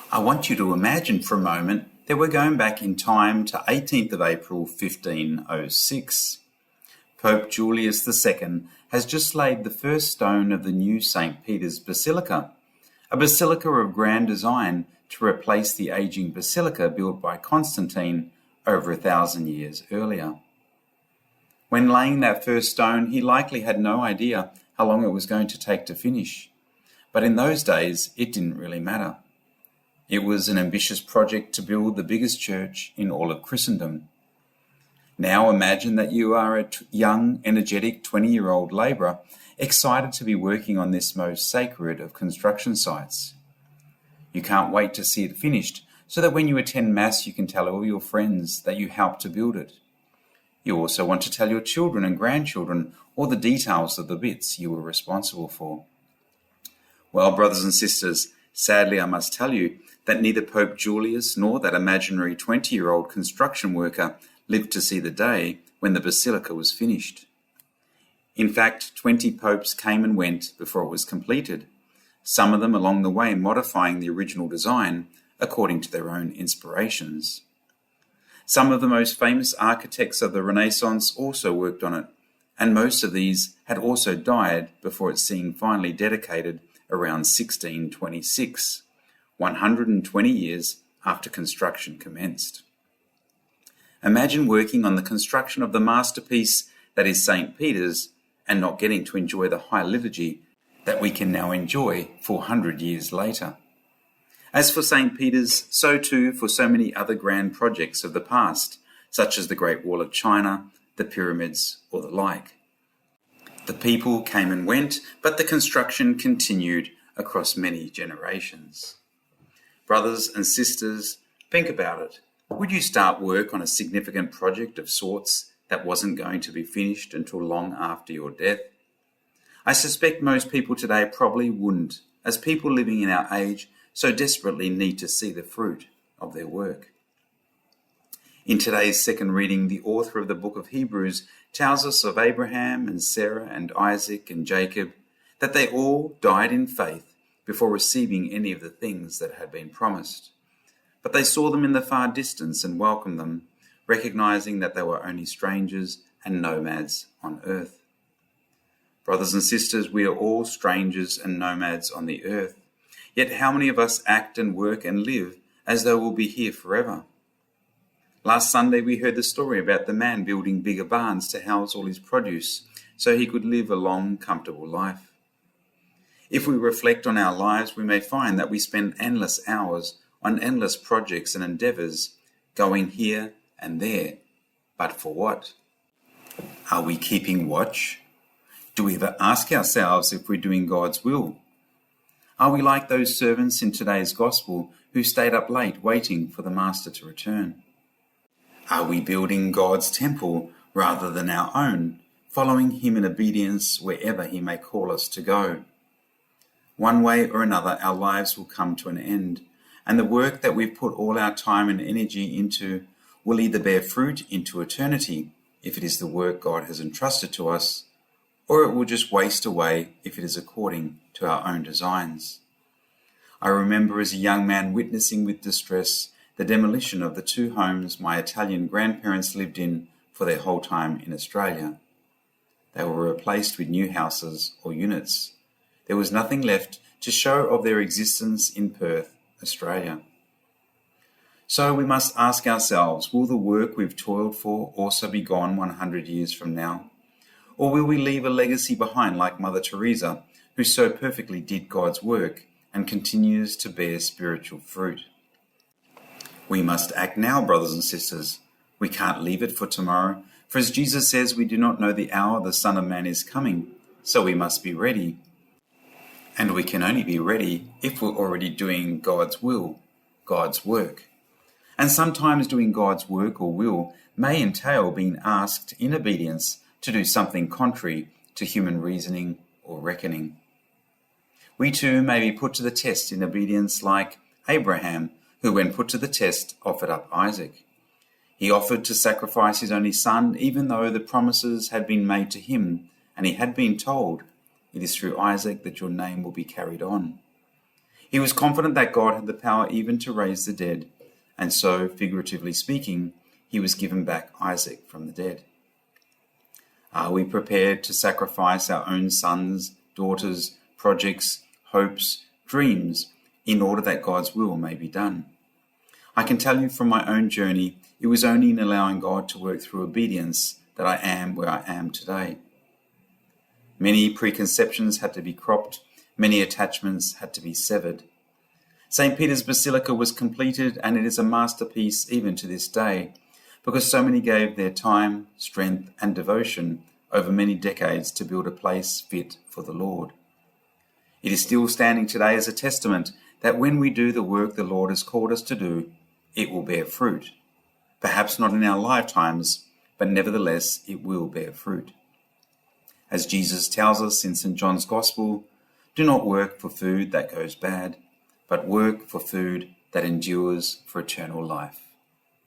I want you to imagine for a moment that we're going back in time to 18th of April 1506. Pope Julius II has just laid the first stone of the new St. Peter's Basilica, a basilica of grand design to replace the aging basilica built by Constantine over 1,000 years earlier. When laying that first stone, he likely had no idea how long it was going to take to finish. But in those days, it didn't really matter. It was an ambitious project to build the biggest church in all of Christendom. Now imagine that you are a young, energetic 20-year-old labourer excited to be working on this most sacred of construction sites. You can't wait to see it finished so that when you attend Mass you can tell all your friends that you helped to build it. You also want to tell your children and grandchildren all the details of the bits you were responsible for. Well, brothers and sisters, sadly I must tell you that neither Pope Julius nor that imaginary 20-year-old construction worker lived to see the day when the basilica was finished. In fact, 20 popes came and went before it was completed, some of them along the way modifying the original design according to their own inspirations. Some of the most famous architects of the Renaissance also worked on it, and most of these had also died before it seemed finally dedicated around 1626, 120 years after construction commenced. Imagine working on the construction of the masterpiece that is St. Peter's and not getting to enjoy the high liturgy that we can now enjoy 400 years later. As for St. Peter's, so too for so many other grand projects of the past, such as the Great Wall of China, the pyramids, or the like. The people came and went, but the construction continued across many generations. Brothers and sisters, think about it. Would you start work on a significant project of sorts that wasn't going to be finished until long after your death? I suspect most people today probably wouldn't, as people living in our age so desperately need to see the fruit of their work. In today's second reading, the author of the book of Hebrews tells us of Abraham and Sarah and Isaac and Jacob, that they all died in faith before receiving any of the things that had been promised. But they saw them in the far distance and welcomed them, recognizing that they were only strangers and nomads on earth. Brothers and sisters, we are all strangers and nomads on the earth. Yet how many of us act and work and live as though we'll be here forever? Last Sunday we heard the story about the man building bigger barns to house all his produce so he could live a long, comfortable life. If we reflect on our lives, we may find that we spend endless hours on endless projects and endeavours, going here and there. But for what? Are we keeping watch? Do we ever ask ourselves if we're doing God's will? Are we like those servants in today's gospel who stayed up late waiting for the master to return? Are we building God's temple rather than our own, following him in obedience wherever he may call us to go? One way or another, our lives will come to an end, and the work that we've put all our time and energy into will either bear fruit into eternity, if it is the work God has entrusted to us, or it will just waste away if it is according to our own designs. I remember as a young man witnessing with distress the demolition of the 2 homes my Italian grandparents lived in for their whole time in Australia. They were replaced with new houses or units. There was nothing left to show of their existence in Perth, Australia. So we must ask ourselves, will the work we've toiled for also be gone 100 years from now? Or will we leave a legacy behind like Mother Teresa, who so perfectly did God's work and continues to bear spiritual fruit? We must act now, brothers and sisters. We can't leave it for tomorrow, for as Jesus says, we do not know the hour the Son of Man is coming, so we must be ready. And we can only be ready if we're already doing God's will, God's work. And sometimes doing God's work or will may entail being asked in obedience to do something contrary to human reasoning or reckoning. We too may be put to the test in obedience like Abraham, who when put to the test offered up Isaac. He offered to sacrifice his only son even though the promises had been made to him and he had been told, "It is through Isaac that your name will be carried on." He was confident that God had the power even to raise the dead, and so, figuratively speaking, he was given back Isaac from the dead. Are we prepared to sacrifice our own sons, daughters, projects, hopes, dreams, in order that God's will may be done? I can tell you from my own journey, it was only in allowing God to work through obedience that I am where I am today. Many preconceptions had to be cropped, many attachments had to be severed. St. Peter's Basilica was completed, and it is a masterpiece even to this day, because so many gave their time, strength, and devotion over many decades to build a place fit for the Lord. It is still standing today as a testament that when we do the work the Lord has called us to do, it will bear fruit. Perhaps not in our lifetimes, but nevertheless it will bear fruit. As Jesus tells us in St. John's Gospel, do not work for food that goes bad, but work for food that endures for eternal life.